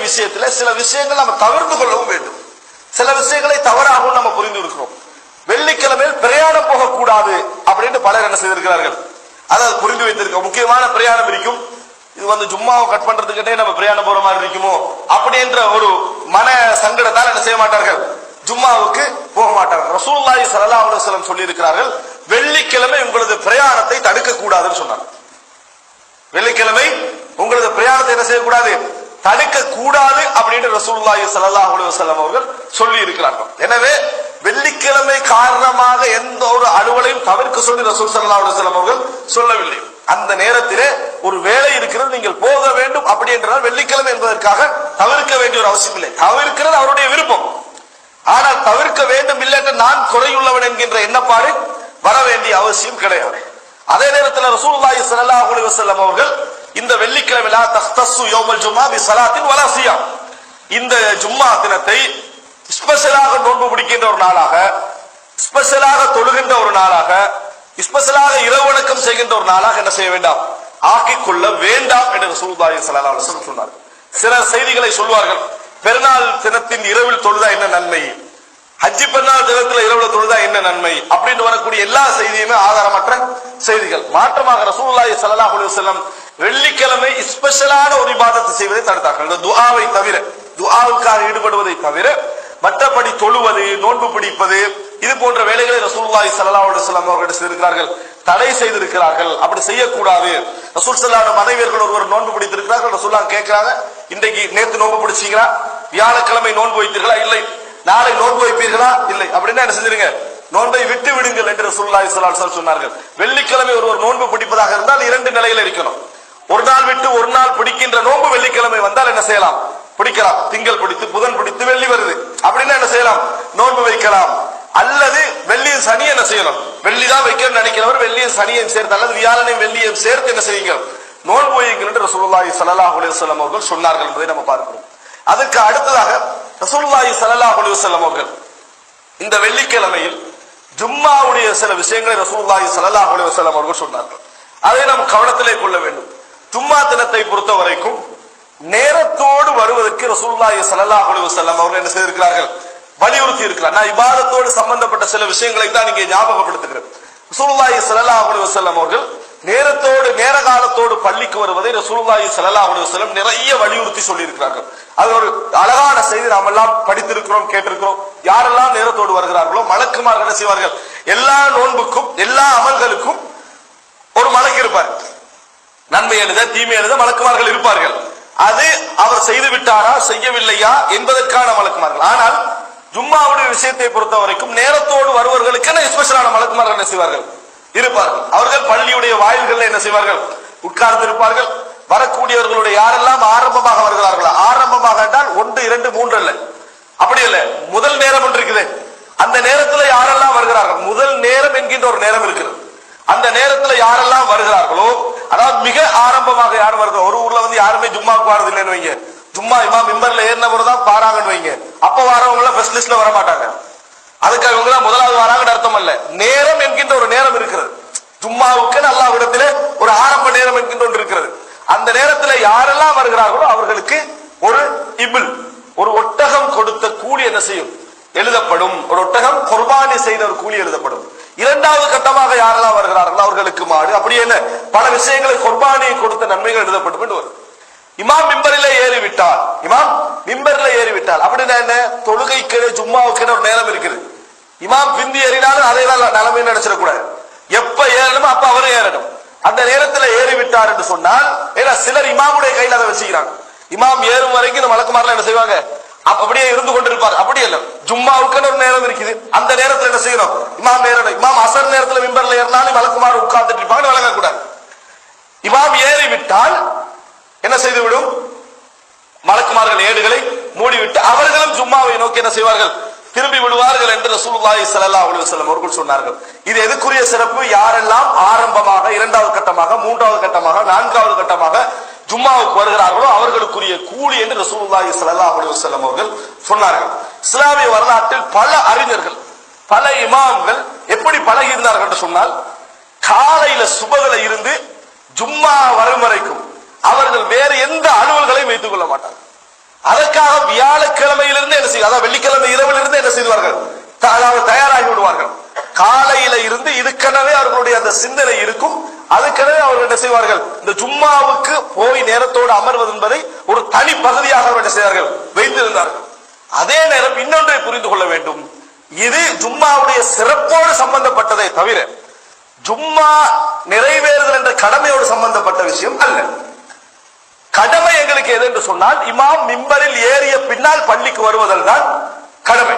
விஷயத்துல சில விஷயங்கள் நம்ம தவிர்த்து கொள்ளவும் வேண்டும். சில விஷயங்களை தவறாகவும் நம்ம புரிந்து இருக்கிறோம். வெள்ளிக்கிழமையில் பிரயாணம் போகக்கூடாது அப்படின்னு பலர் என்ன செய்திருக்கிறார்கள், அதாவது புரிந்து வைத்திருக்க. முக்கியமான பிரயாணம் இருக்கும், இது ஜும்மாவை கட் பண்றதுக்கிட்டே நம்ம பிரயாணம் போற மாதிரி இருக்குமோ அப்படின்ற ஒரு மன சங்கடத்தால் என்ன செய்ய மாட்டார்கள், ஜும்மாவுக்கு போக மாட்டார்கள். ரசூலுல்லாஹி ஸல்லல்லாஹு அலைஹி வஸல்லம் சொல்லி இருக்கிறார்கள், வெள்ளிக்கிழமை உங்களது பிரயாணத்தை தடுக்க கூடாதுன்னு சொன்னாங்க. வெள்ளிக்கிழமை உங்களது பிரயாணத்தை என்ன செய்யக்கூடாது, தடுக்க கூடாது அப்படின்னு ரசூலுல்லாஹி ஸல்லல்லாஹு அலைஹி வஸல்லம் அவர்கள் சொல்லி இருக்கிறார்கள். எனவே வெள்ளிக்கிழமை காரணமாக எந்த ஒரு அலுவலையும் தவிர்க்க சொல்லி ரசூல் ஸல்லல்லாஹு அலைஹி வஸல்லம் அவர்கள் சொல்லவில்லை. அந்த நேரத்திலே ஒரு வேலை இருக்கிறது, நீங்கள் போக வேண்டும் அப்படி என்றால் வெள்ளிக்கிழமை என்பதற்காக தவிர்க்க வேண்டிய ஒரு அவசியம் இல்லை. தவிர்க்கிறது அவருடைய விருப்பம். ஆனால் தவிர்க்க வேண்டும் இல்லை என்று நான் குறையுள்ளவன் என்கின்ற எண்ணப்பாடு வர வேண்டிய அவசியம் கிடையாது. அதே நேரத்தில் ரசூலுல்லாஹி ஸல்லல்லாஹு அலைஹி வஸல்லம் அவர்கள் இந்த வெள்ளிக்கிழமை லா தஹ்தஸ்ஸு யௌமல் ஜும்ஆ பி ஸலாத்தின் வலா ஸியாம், இந்த ஜும்மா தினத்தை ஸ்பெஷலாக நோன்பு பிடிக்கின்ற ஒரு நாளாக, ஸ்பெஷலாக தொழுகின்ற ஒரு நாளாக, ஸ்பெஷலாக இரவு வணக்கம் செய்கின்ற ஒரு நாளாக என்ன செய்ய வேண்டாம், ஆக்கிக் கொள்ள வேண்டாம் என்று ரசூலுல்லாஹி ஸல்லல்லாஹு அலைஹி வஸல்லம் சொன்னார். சில செய்திகளை சொல்வார்கள், பெருநாள் தினத்தின் இரவில் தொழுதா என்ன நன்மை, ஹஜ்ஜி பெருநாள் தினத்துல இரவுல தொழுதா என்ன நன்மை அப்படின்னு வரக்கூடிய எல்லா செய்தியுமே ஆதாரமற்ற செய்திகள். மாற்றமாக ரசூலுல்லாஹி ஸல்லல்லாஹு அலைஹி வஸல்லம் வெள்ளிக்கிழமை ஸ்பெஷலான ஒரு இபாதத்தை செய்வதை தடுத்தார்கள். இந்த துஆவை தவிர, துஆவுக்காக ஈடுபடுவதை தவிர மற்றபடி தொழுவது, நோன்பு பிடிப்பது, இது போன்ற வேலைகளை ரசூலுல்லாஹி ஸல்லல்லாஹு அலைஹி வஸல்லம் அவர்கள் செய்திருக்கிறார்கள், தடை செய்திருக்கிறார்கள். அப்படி செய்யக்கூடாது. ரசூல் ஸல்லல்லாஹு அலைஹி மனைவியர்கள் ஒருவர் நோன்பு பிடித்திருக்கிறார்கள். ரசூலுல்லாஹ் கேட்கிறாங்க, இன்றைக்கு நேத்து நோன்பு பிடிச்சீங்களா, வியாழக்கிழமை நோன்பு வைத்தீர்களா, இல்லை. நாளை நோன்பு வைப்பீர்களா, இல்லை. அப்படின்னா என்ன செஞ்சிருங்க, நோன்பை விட்டு விடுங்கள் என்று ரசூலுல்லாஹி ஸல்லல்லாஹு அலைஹி வஸல்லம் சொன்னார்கள். வெள்ளிக்கிழமை ஒருவர் நோன்பு பிடிப்பதாக இருந்தால் இரண்டு நிலையில் இருக்கணும். ஒரு நாள் விட்டு ஒரு நாள் பிடிக்கின்ற நோன்பு வெள்ளிக்கிழமை வந்தால் என்ன செய்யலாம், பிடிக்கலாம். திங்கள் பிடித்து புதன் பிடித்து வெள்ளி வருது அப்படின்னா என்ன செய்யலாம், நோன்பு வைக்கலாம். அல்லது வெள்ளியும் சனி என்ன செய்யணும், வெள்ளிதான் வைக்கணும்னு நினைக்கிறவர் வெள்ளியும் சனியையும் சேர்த்து அல்லது வியாழனையும் வெள்ளியையும் சேர்த்து என்ன செய்யுங்க, நோன்பு வையுங்கள் என்று ரசூலுல்லாஹி ஸல்லல்லாஹு அலைஹி வஸல்லம் அவர்கள் சொன்னார்கள் என்பதை நம்ம பார்க்கிறோம். அதுக்கு அடுத்ததாக ரசூலுல்லாஹி ஸல்லல்லாஹு அலைஹி வஸல்லம் அவர்கள் இந்த வெள்ளிக்கிழமையில் ஜும்மாவுடைய சில விஷயங்களை ரசூலுல்லாஹி ஸல்லல்லாஹு அலைஹி வஸல்லம் அவர்கள் சொன்னார்கள். அதை நாம் கவனத்திலே கொள்ள வேண்டும். ஜும்மா தினத்தை பொறுத்த வரைக்கும் நேரத்தோடு வருவதற்கு ரசூலுல்லாஹி ஸல்லல்லாஹு அலைஹி வஸல்லம் அவர்கள் என்ன செய்திருக்கிறார்கள், வலியுறுத்தி இருக்கிறார். நான் இபாதத்தோடு சம்பந்தப்பட்ட சில விஷயங்களை தான் இங்கே ஞாபகப்படுத்துகிறேன். ரசூலுல்லாஹி ஸல்லல்லாஹு அலைஹி வஸல்லம் அவர்கள் நேரத்தோடு நேர காலத்தோடு பள்ளிக்கு வருவதை ரசூலுல்லாஹி ஸல்லல்லாஹு அலைஹி வஸல்லம் நிறைய வலியுறுத்தி சொல்லி இருக்கிறார்கள். அது ஒரு அழகான செய்தி, நாம் எல்லாம் படித்திருக்கிறோம், கேட்டிருக்கிறோம். யாரெல்லாம் நேரத்தோடு வருகிறார்களோ மலக்குமார்கள் என்ன செய்வார்கள், எல்லா நோன்புக்கும் எல்லா அமல்களுக்கும் ஒரு மலக்கு இருப்பார். நன்மை எழுத தீமை எழுத மலக்குமார்கள் இருப்பார்கள். அது அவர் செய்து விட்டாரா செய்யவில்லையா என்பதற்கான மலக்குமார்கள். ஆனால் ஜும்மாவுடைய விஷயத்தை பொறுத்த வரைக்கும் நேரத்தோடு வருவர்களுக்கு ஸ்பெஷலான மலக்குமார்கள் என்ன செய்வார்கள், இருப்பார்கள். அவர்கள் பள்ளியுடைய வாயில்கள் என்ன செய்வார்கள், உட்கார்ந்து இருப்பார்கள். வரக்கூடியவர்களுடைய யாரெல்லாம் ஆரம்பமாக வருகிறார்களா, ஆரம்பமாக என்றால் 1, 2, 3 அல்ல, அப்படி அல்ல, முதல் நேரம் ஒன்று இருக்குது. அந்த நேரத்தில் யாரெல்லாம் வருகிறார்கள், முதல் நேரம் என்கின்ற ஒரு நேரம் இருக்கிறது. அந்த நேரத்தில் யாரெல்லாம் வருகிறார்களோ, அதாவது மிக ஆரம்பமாக யார் வருகிறோம், ஒரு ஊர்ல யாருமே ஜும்மாவுக்கு வரது இல்லைன்னு வைங்க, ஜும்மா இமாம் மிம்பர்ல ஏறின போறதான் பாராங்கன்னு வைங்க, அப்ப வரவங்க ஃபர்ஸ்ட் லிஸ்ட்ல வர மாட்டாங்க. அதுக்கு இவங்க தான் முதலாவது வராங்கன்னு அர்த்தம் அல்ல. நேரம் என்கின்ற ஒரு நேரம் இருக்கிறது. ஜும்மாவுக்கு அல்லாஹ்விடத்திலே ஒரு ஆரம்ப நேரம் என்கின்ற ஒன்று இருக்கிறது. அந்த நேரத்தில் யாரெல்லாம் வருகிறார்களோ அவர்களுக்கு ஒரு இபில், ஒரு ஒட்டகம் கொடுத்த கூலி என்ன செய்யும், எழுதப்படும். ஒரு ஒட்டகம் குர்பானி செய்த ஒரு கூலி எழுதப்படும். இரண்டாவது கட்டமாக யாரெல்லாம் வருகிறார்களோ அவர்களுக்கு மாடு, அப்படி என்ன பல விஷயங்களை குர்பானியை கொடுத்த நன்மைகள் எழுதப்படும் என்று வரும். இமாம் மிம்பரிலே ஏறிவிட்டால், இமாம் மிம்பரில் ஏறிவிட்டால் அப்படின்னா என்ன, தொழுகைக்கு ஜும்மாவுக்கு ஒரு நேரம் இருக்குது. இமாம் பிந்தி ஏறினாலும் அதே நிலைமையை நினைச்சிடக்கூடாது. எப்ப ஏறணுமோ அப்ப அவரும் ஏறணும். அந்த நேரத்தில் ஏறிவிட்டார் என்று சொன்னால், ஏன்னா சிலர் இமாமுடைய கையில் அதை வச்சுக்கிறாங்க. இமாம் ஏறும் வரைக்கும் இந்த மலக்குமாரில் என்ன செய்வாங்க, அப்படியே இருந்து கொண்டிருப்பார். அப்படி இல்ல, ஜும்மாவுக்கு ஒரு நேரம் இருக்குது. அந்த நேரத்தில் என்ன செய்யணும், இமாம் ஏறணும். இமாம் அசர் நேரத்தில் மிம்பர்ல ஏறினாலும் மலக்குமார் உட்கார்ந்துட்டு இருப்பாங்க, வழங்கக்கூடாது. இமாம் ஏறிவிட்டால் என்ன செய்துவிடும், மலக்குமார்கள் ஏடுகளை மூடிவிட்டு அவர்களும் ஜும்மாவை நோக்கி என்ன செய்வார்கள், திரும்பி விடுவார்கள் என்று ரசூலுல்லாஹி ஸல்லல்லாஹு அலைஹி வஸல்லம் அவர்கள் சொன்னார்கள். இது எதுக்குரிய சிறப்பு, யாரெல்லாம் ஆரம்பமாக, இரண்டாவது கட்டமாக, மூன்றாவது கட்டமாக, நான்காவது கட்டமாக ஜும்மாவுக்கு வருகிறார்களோ அவர்களுக்குரிய கூலி என்று ரசூலுல்லாஹி ஸல்லல்லாஹு அலைஹி வஸல்லம் அவர்கள் சொன்னார்கள். இஸ்லாமிய வரலாற்றில் பல அறிஞர்கள், பல இமாம்கள் எப்படி பழகி இருந்தார்கள் என்று சொன்னால், காலையில சுபகல இருந்து ஜும்மா வரும் வரைக்கும் அவர்கள் வேறு எந்த அலுவல்களையும் வைத்துக் கொள்ள மாட்டார்கள். அதற்காக வியாழக்கிழமையிலிருந்து என்ன செய்ய, அதாவது வெள்ளிக்கிழமை இரவிலிருந்து என்ன செய்வார்கள், அதாவது தயாராகி விடுவார்கள். காலையில இருந்து இதுக்கெனவே அவர்களுடைய அந்த சிந்தனை இருக்கும். அதுக்கெனவே அவர்கள் என்ன செய்வார்கள், இந்த ஜும்மாவுக்கு போய் நேரத்தோடு அமர்வது என்பதை ஒரு தனி பகுதியாக அவர்கள் என்ன செய்வார்கள், வைத்திருந்தார்கள். அதே நேரம் இன்னொன்றை புரிந்து கொள்ள வேண்டும், இது ஜும்மாவுடைய சிறப்போடு சம்பந்தப்பட்டதை தவிர ஜும்மா நிறைவேறுதல் என்ற கடமையோடு சம்பந்தப்பட்ட விஷயம் அல்ல. கடமை எங்களுக்கு எது என்று சொன்னால், இமாம் மிம்பரில் ஏறிய பின்னால் பள்ளிக்கு வருவதல் தான் கடமை.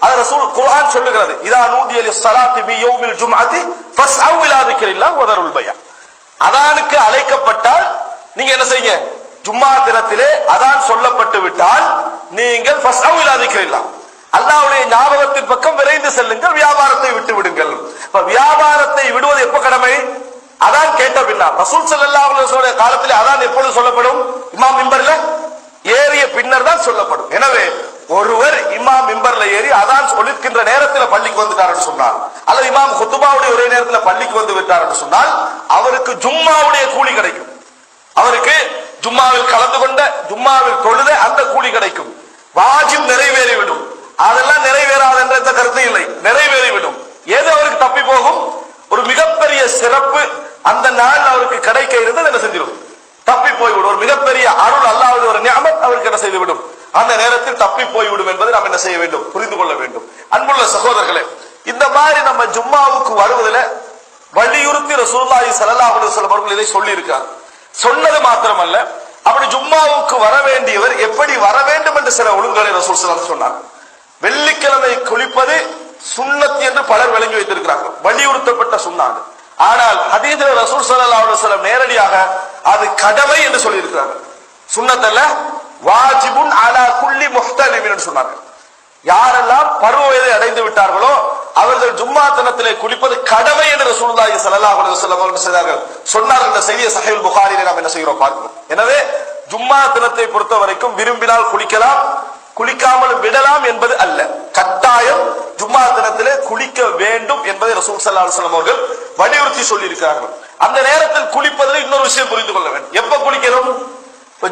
அது ரசூல் குர்ஆன் சொல்லுகிறது, இதா நூதிய லிஸ்ஸலாத்தி பி யௌமில் ஜும்அத்தி ஃபஸ்அவ் இலா திக்ரில்லாஹ் வ தருல் பைஅ. அதானுக்கு அழைக்கப்பட்டால் நீங்க என்ன செய்யுங்க, ஜும்மா தினத்திலே அதான் சொல்லப்பட்டு விட்டால் நீங்கள் ஃபஸ்அவ் இலா திக்ரில்லாஹ், அல்லாஹ்வுடைய ஞாபகத்தின் பக்கம் விரைந்து செல்லுங்கள், வியாபாரத்தை விட்டு விடுங்கள். இப்ப வியாபாரத்தை விடுவது எப்ப கடமை, அதான் கேட்ட பின்னால். ரசூல் ஸல்லல்லாஹு அலைஹி வஸல்லம் காலத்திலே அதான் எப்பொழுது சொல்லப்படும், இமாம் மிம்பர்ல ஏறிய பின்னர் தான் சொல்லப்படும். எனவே ஒருவர் இமாம் மிம்பர்ல ஏறி அதான் சொல்லிருக்கின்ற நேரத்தில் பள்ளிக்கு வந்துட்டார் சொன்னால், அல்லது இமாம் குத்துபாவுடைய ஒரே நேரத்தில் பள்ளிக்கு வந்து விட்டார் என்று சொன்னால் அவருக்கு ஜும்மாவுடைய கூலி கிடைக்கும். அவருக்கு ஜும்மாவில் கலந்து கொண்ட, ஜும்மாவில் தொழுத அந்த கூலி கிடைக்கும். வாஜிப் நிறைவேறிவிடும். அதெல்லாம் நிறைவேறாது என்ற எந்த கருத்து இல்லை, நிறைவேறிவிடும். ஏதோ அவருக்கு தப்பி போகும், ஒரு மிகப்பெரிய சிறப்பு அந்த நாள் அவருக்கு கிடைக்க இருந்தது என்ன செஞ்சிடும், தப்பி போய்விடும். ஒரு மிகப்பெரிய அருள், அல்லாஹ்வுடைய ஒரு நிஅமத் அவருக்கு என்ன செய்துவிடும், அந்த நேரத்தில் தப்பி போய்விடும் என்பதை நாம் என்ன செய்ய வேண்டும், புரிந்து கொள்ள வேண்டும். அன்புள்ள சகோதரர்களே, இந்த மாதிரி நம்ம ஜும்மாவுக்கு வருவதில் வலியுறுத்தி ரசூலுல்லாஹி ஸல்லல்லாஹு அலைஹி வஸல்லம் அவர்கள் இதை சொல்லி இருக்கார். சொன்னது மாத்திரமல்ல, அப்படி ஜும்மாவுக்கு வர வேண்டியவர் எப்படி வர வேண்டும் என்று சில ஒழுங்குகளை ரசூல் ஸல்லல்லாஹு அலைஹி வஸல்லம் சொன்னார். வெள்ளிக்கிழமை குளிப்பது சுன்னத் என்று பலர் விளங்கி வைத்திருக்கிறார்கள், வலியுறுத்தப்பட்ட சுன்னாது. ஆனால் ஹதீஸில் ரசூல் ஸல்லல்லாஹு அலைஹி வஸல்லம் நேரடியாக அது கடமை என்று சொல்லி இருக்கிறார்கள். சுன்னத் அல்ல, வாஜிபுன் அலா குல்லி முஹ்தலிமின் என்று சொன்னார்கள். யாரெல்லாம் பருவ வயதை அடைந்து விட்டார்களோ அவர்கள் ஜும்மா தினத்திலே குளிப்பது கடமை என்று ரசூலுல்லாஹி ஸல்லல்லாஹு அலைஹி வஸல்லம் அவர்கள் சொன்னார்கள். இந்த செய்தியை சஹீஹுல் புகாரியிலே நாம் என்ன செய்கிறோம் பார்க்கிறோம். எனவே ஜும்மா தினத்தை பொறுத்த வரைக்கும் விரும்பினால் குளிக்கலாம், குளிக்காமல் விடலாம் என்பது அல்ல. கட்டாயம் ஜும்மா தினத்திலே குளிக்க வேண்டும் என்பதை ரசூல் ஸல்லல்லாஹு அலைஹி வஸல்லம் அவர்கள் வலியுறுத்தி சொல்லி இருக்கிறார்கள். அந்த நேரத்தில் குளிப்பதில் இன்னொரு விஷயம் புரிந்து கொள்ள வேண்டும். எப்ப குளிக்கணும்,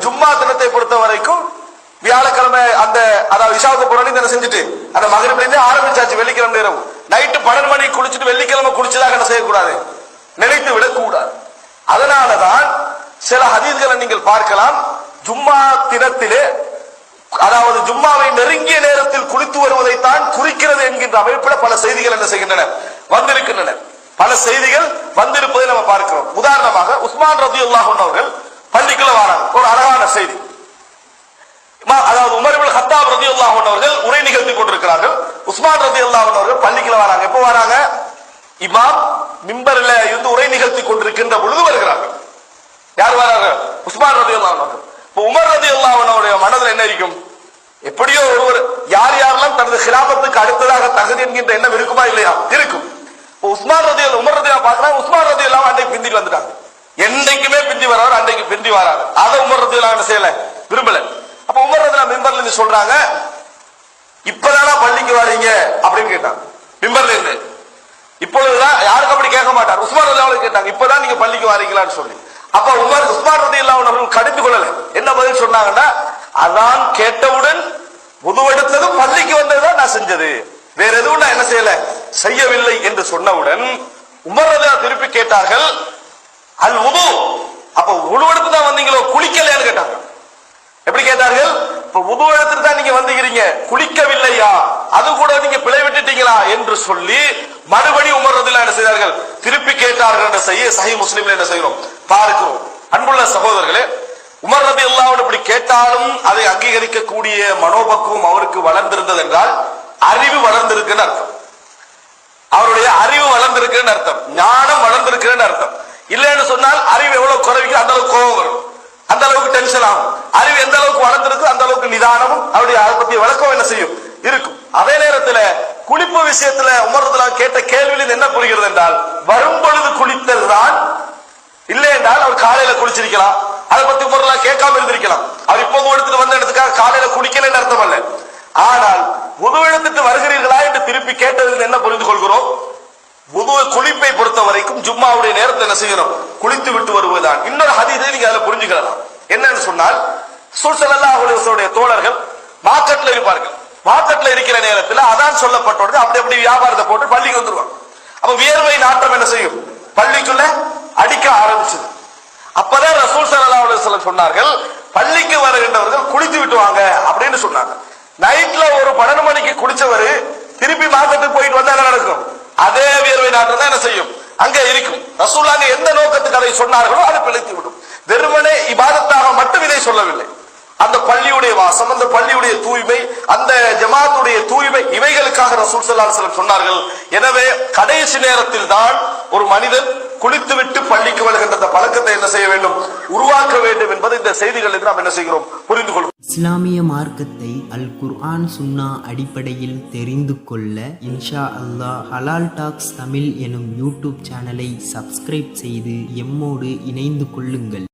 ஜும்மா தினத்தை பொறுத்த வரைக்கும் வியாழக்கிழமை அந்த அதாவது இஷாவுக்கு போறோம் என்ன செஞ்சுட்டு அந்த மகரிப்ல இருந்தே ஆரம்பிச்சாச்சு. வெள்ளிக்கிழமை நேரம் நைட்டு 12 மணிக்கு குளிச்சுட்டு வெள்ளிக்கிழமை குளிச்சதாக என்ன செய்யக்கூடாது, நினைத்து விடக்கூடாது. அதனாலதான் சில ஹதீஸ்களை நீங்கள் பார்க்கலாம், ஜும்மா தினத்திலே அதாவது ஜும்மாவை நெருங்கிய நேரத்தில் குளித்து வருவதைத்தான் குறிக்கிறது என்கின்ற அமைப்பில் பல செய்திகள் என்ன செய்கின்றன, வந்திருக்கின்றன. பல செய்திகள் வந்திருப்பதை நம்ம பார்க்கிறோம். உதாரணமாக உஸ்மான் ரலியல்லாஹு அன்ஹு அவர்கள் பள்ளிக்குள்ள வராங்க. ஒரு அழகான செய்தி, அதாவது உமர் இப்னு கத்தாப் ரலியல்லாஹு அன்ஹு அவர்கள் உரை நிகழ்த்தி கொண்டிருக்கிறார்கள். உஸ்மான் ரலியல்லாஹு அன்ஹு அவர்கள் பள்ளிக்குள்ள வராங்க. எப்போ வராங்க, இமாம் மிம்பரில் இருந்து உரை நிகழ்த்தி கொண்டிருக்கின்ற பொழுது வருகிறார்கள். யார் வராங்க, உஸ்மான் ரலியல்லாஹு அன்ஹு. இப்போ உமர் ரலியல்லாஹு அன்ஹுடைய மனதில் என்ன இருக்கும், எப்படியோ ஒருவர் யார் யாரெல்லாம் தனது கிலாபத்துக்கு அடுத்ததாக தகுதி என்கின்ற எண்ணம் இருக்குமா இல்லையா, இருக்கும். உஸ்மான் ரலியல்லாஹு உமர் ரலியல்லாஹு பார்க்கறாங்க, உஸ்மான் ரலியல்லாஹு அன்னைக்கு பிந்தி வந்துட்டாங்க. என்னைக்குமே பிந்தி வராரு, அன்னைக்கு பிந்தி வராரு. அதை உமர் ரலியல்லாஹு என்ன செய்யல, விரும்பல. அப்ப உமர் ரலியல்லாஹு மிம்பர்ல இருந்து சொல்றாங்க, இப்பதானா பள்ளிக்கு வரீங்க அப்படின்னு கேட்டாங்க. மிம்பர்ல இருந்து இப்பொழுதுதான், யாருக்கு அப்படி கேட்க மாட்டார், உஸ்மான் ரலியல்லாஹு கேட்டாங்க, இப்பதான் நீங்க பள்ளிக்கு வரீங்களான்னு சொல்லி. அப்ப உஸ்மான் ரலியல்லாஹு அவர்கள் கடிந்து கொள்ளல. என்ன பதில் சொன்னாங்கன்னா, அதான் கேட்டவுடன் உதுவெடுத்ததும் பள்ளிக்கு வந்ததுதான் நான் செஞ்சது, வேற எதுவும் நான் என்ன செய்யல, செய்யவில்லை என்று சொன்னவுடன் உமர் ரலியல்லாஹு திருப்பி கேட்டார்கள், அல் உது, அப்ப உதுவெடுத்து தான் வந்தீங்களோ, குளிக்கலையான்னு கேட்டாங்க. எப்படி கேட்டார்கள், இப்ப உது எடுத்துட்டு தான் நீங்க வந்துக்கிறீங்க, குளிக்கவில்லையா, அது கூட நீங்க பிழை விட்டுட்டீங்களா என்று சொல்லி மறுபடி உமர் ரலியல்லாஹு என்ன செய்தார்கள், திருப்பி கேட்டார்கள் என்ற செய்தியை சஹீஹ் முஸ்லிம்ல என்ன செய்கிறோம் பார்க்கிறோம். அன்புள்ள சகோதரர்களே, உமர் ரலியல்லாஹு இப்படி கேட்டாலும் அதை அங்கீகரிக்கக்கூடிய மனோபக்குவம் அவருக்கு வளர்ந்திருந்தது என்றால் அறிவு வளர்ந்திருக்குன்னு அர்த்தம். அவருடைய அறிவு வளர்ந்திருக்குன்னு அர்த்தம், ஞானம் வளர்ந்திருக்குன்னு அர்த்தம். இல்லைன்னு சொன்னால் அறிவு எவ்வளவு குறைவிக்கு அந்த அளவுக்கு கோபம் வரும், அந்த அளவுக்கு டென்ஷன் ஆகும். அறிவு எந்த அளவுக்கு வளர்ந்திருக்கு அந்த அளவுக்கு நிதானமும் அவருடைய அதை பற்றிய விளக்கம் என்ன செய்யும் இருக்கும். அதே நேரத்தில் குளிப்பு விஷயத்துல உமர் ரலியல்லாஹு கேட்ட கேள்வியில் என்ன புரிகிறது என்றால், வரும் பொழுது குளித்தல் தான், இல்லை என்றால் அவர் காலையில குளிச்சிருக்கலாம், அதை பத்தி உமர் ரலியல்லாஹு கேட்காம இருந்திருக்கலாம். அவர் இப்போது எடுத்துட்டு வந்த இடத்துக்காக காலையில குளிக்கலன்னு அர்த்தம் அல்ல. ஆனால் உது எடுத்துட்டு வருகிறீர்களா என்று திருப்பி கேட்டதில் என்ன புரிந்து கொள்கிறோம், குளிப்பை பொறுத்த வரைக்கும் ஜும்மாவுடைய நேரத்தை என்ன செய்யணும், குளித்து விட்டு வருவதுதான். இன்னொரு ஹதீஸை நீங்க அதுல புரிஞ்சுக்கலாம். என்னன்னு சொன்னால், ரசூல் ஸல்லல்லாஹு அலைஹி வஸல்லம் தோழர்கள் மார்க்கெட்ல இருப்பார்கள். மார்க்கெட்ல இருக்கிற நேரத்தில் அதான் சொல்லப்பட்ட உடனே அப்படி வியாபாரத்தை போட்டு பள்ளிக்கு வந்துருவாங்க. அப்ப வியர்வை நாட்டம் என்ன செய்யும்? பள்ளிக்குள்ள அடிக்க ஆரம்பிச்சது. அப்பதான் ரசூல் ஸல்லல்லாஹு அலைஹி வஸல்லம் சொன்னார்கள், பள்ளிக்கு வருகின்றவர்கள் குளித்து விட்டு வாங்க அப்படின்னு சொன்னாங்க. நைட்ல ஒரு 12 மணிக்கு குளிச்சவர் திருப்பி மார்க்கெட்டுக்கு போயிட்டு வந்தா என்ன நடக்கும்? அதே வியர்வை நாட்டம் தான் என்ன செய்யும்? அங்க இருக்கும். ரசூலுல்லாஹ் எந்த நோக்கத்துக்கு அதை சொன்னார்களோ அது பிழைத்து விடும். வெறுமனே இபாதத்தாக மட்டும் இதை சொல்லவில்லை. அந்த பள்ளியுடைய வாசம், அந்த பள்ளியுடைய தூய்மை, அந்த ஜமாத்துடைய தூய்மை, இவைகளுக்காக ரசூல் ஸல்லல்லாஹு அலைஹி வஸல்லம் சொன்னார்கள். எனவே கடைசி நேரத்தில் தான் ஒரு மனிதன் குளித்துவிட்டு பள்ளிக்கு வருகின்ற பழக்கத்தை என்ன செய்ய வேண்டும்? உருவாக்க வேண்டும் என்பது இந்த செய்திகளில் நாம் என்ன செய்கிறோம்? புரிந்து கொள்கிறோம். இஸ்லாமிய மார்க்கத்தை அல் குர்ஆன் சுன்னா அடிப்படையில் தெரிந்து கொள்ள இன்ஷா அல்லாஹ் ஹலால் டாக்ஸ் தமிழ் எனும் யூடியூப் சேனலை சப்ஸ்கிரைப் செய்து எம்மோடு இணைந்து கொள்ளுங்கள்.